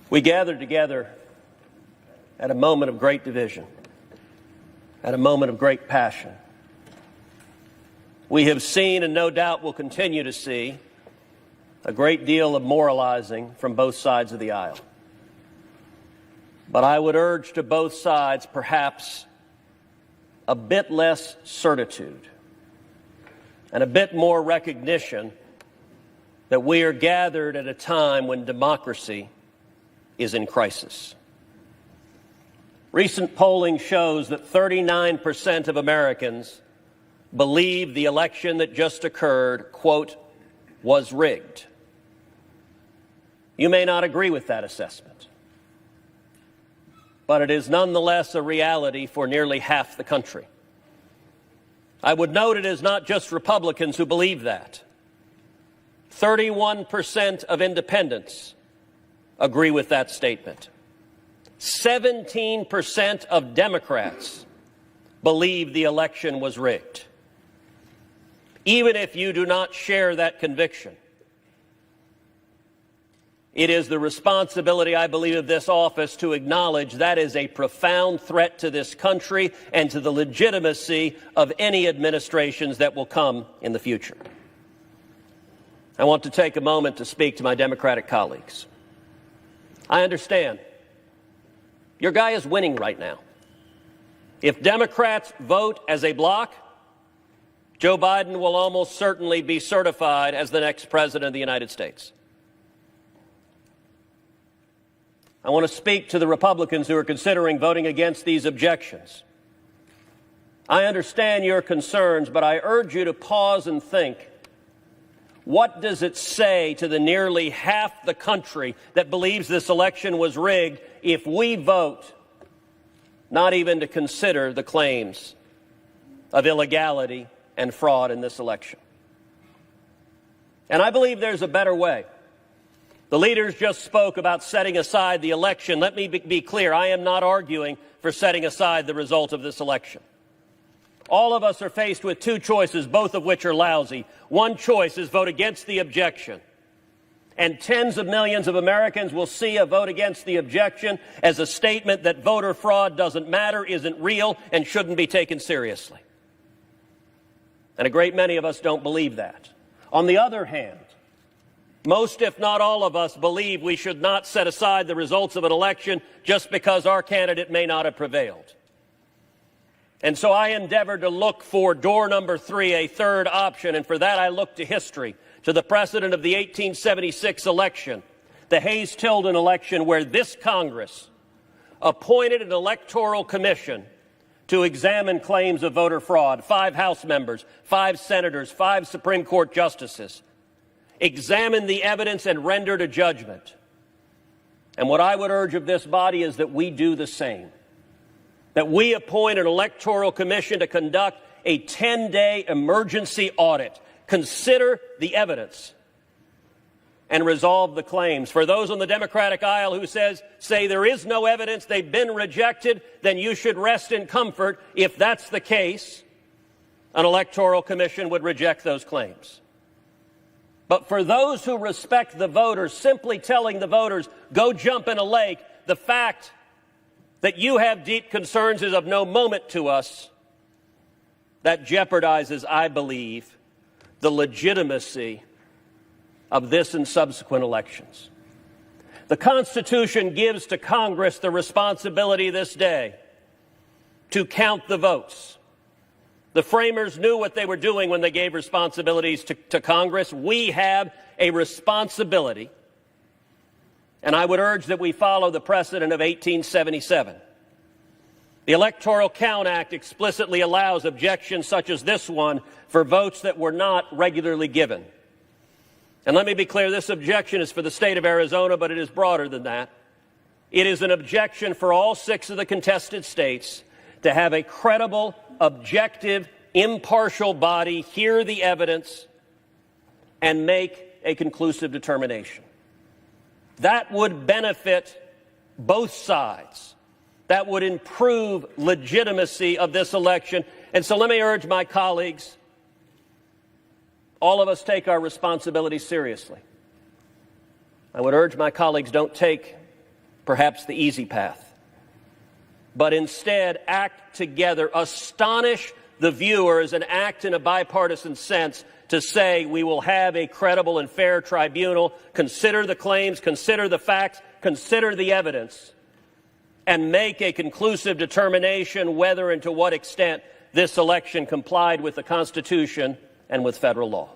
We gathered together at a moment of great division, at a moment of great passion. We have seen, and no doubt will continue to see, a great deal of moralizing from both sides of the aisle. But I would urge to both sides perhaps a bit less certitude and a bit more recognition that we are gathered at a time when democracy is in crisis. Recent polling shows that 39% of Americans believe the election that just occurred, quote, was rigged. You may not agree with that assessment, but it is nonetheless a reality for nearly half the country. I would note it is not just Republicans who believe that. 31% of independents agree with that statement. 17% of Democrats believe the election was rigged. Even if you do not share that conviction, it is the responsibility, I believe, of this office to acknowledge that is a profound threat to this country and to the legitimacy of any administrations that will come in the future. I want to take a moment to speak to my Democratic colleagues. I understand. Your guy is winning right now. If Democrats vote as a bloc, Joe Biden will almost certainly be certified as the next president of the United States. I want to speak to the Republicans who are considering voting against these objections. I understand your concerns, but I urge you to pause and think. What does it say to the nearly half the country that believes this election was rigged if we vote not even to consider the claims of illegality and fraud in this election? And I believe there's a better way. The leaders just spoke about setting aside the election. Let me be clear. I am not arguing for setting aside the result of this election. All of us are faced with two choices, both of which are lousy. One choice is vote against the objection. And tens of millions of Americans will see a vote against the objection as a statement that voter fraud doesn't matter, isn't real, and shouldn't be taken seriously. And a great many of us don't believe that. On the other hand, most, if not all of us, believe we should not set aside the results of an election just because our candidate may not have prevailed. And so I endeavored to look for door number 3, a third option, and for that I looked to history, to the precedent of the 1876 election, the Hayes-Tilden election, where this Congress appointed an electoral commission to examine claims of voter fraud. 5 House members, 5 senators, 5 Supreme Court justices examined the evidence and rendered a judgment. And what I would urge of this body is that we do the same. That we appoint an electoral commission to conduct a 10-day emergency audit, consider the evidence, and resolve the claims. For those on the Democratic aisle who say there is no evidence, they've been rejected, then you should rest in comfort. If that's the case, an electoral commission would reject those claims. But for those who respect the voters, simply telling the voters, go jump in a lake, the fact that you have deep concerns is of no moment to us. That jeopardizes, I believe, the legitimacy of this and subsequent elections. The Constitution gives to Congress the responsibility this day to count the votes. The framers knew what they were doing when they gave responsibilities to Congress. We have a responsibility, and I would urge that we follow the precedent of 1877. The Electoral Count Act explicitly allows objections such as this one for votes that were not regularly given. And let me be clear, this objection is for the state of Arizona, but it is broader than that. It is an objection for all 6 of the contested states to have a credible, objective, impartial body hear the evidence and make a conclusive determination. That would benefit both sides. That would improve legitimacy of this election. And so let me urge my colleagues, all of us take our responsibility seriously. I would urge my colleagues, don't take perhaps the easy path, but instead act together, astonish the viewers, and act in a bipartisan sense to say we will have a credible and fair tribunal, consider the claims, consider the facts, consider the evidence, and make a conclusive determination whether and to what extent this election complied with the Constitution and with federal law.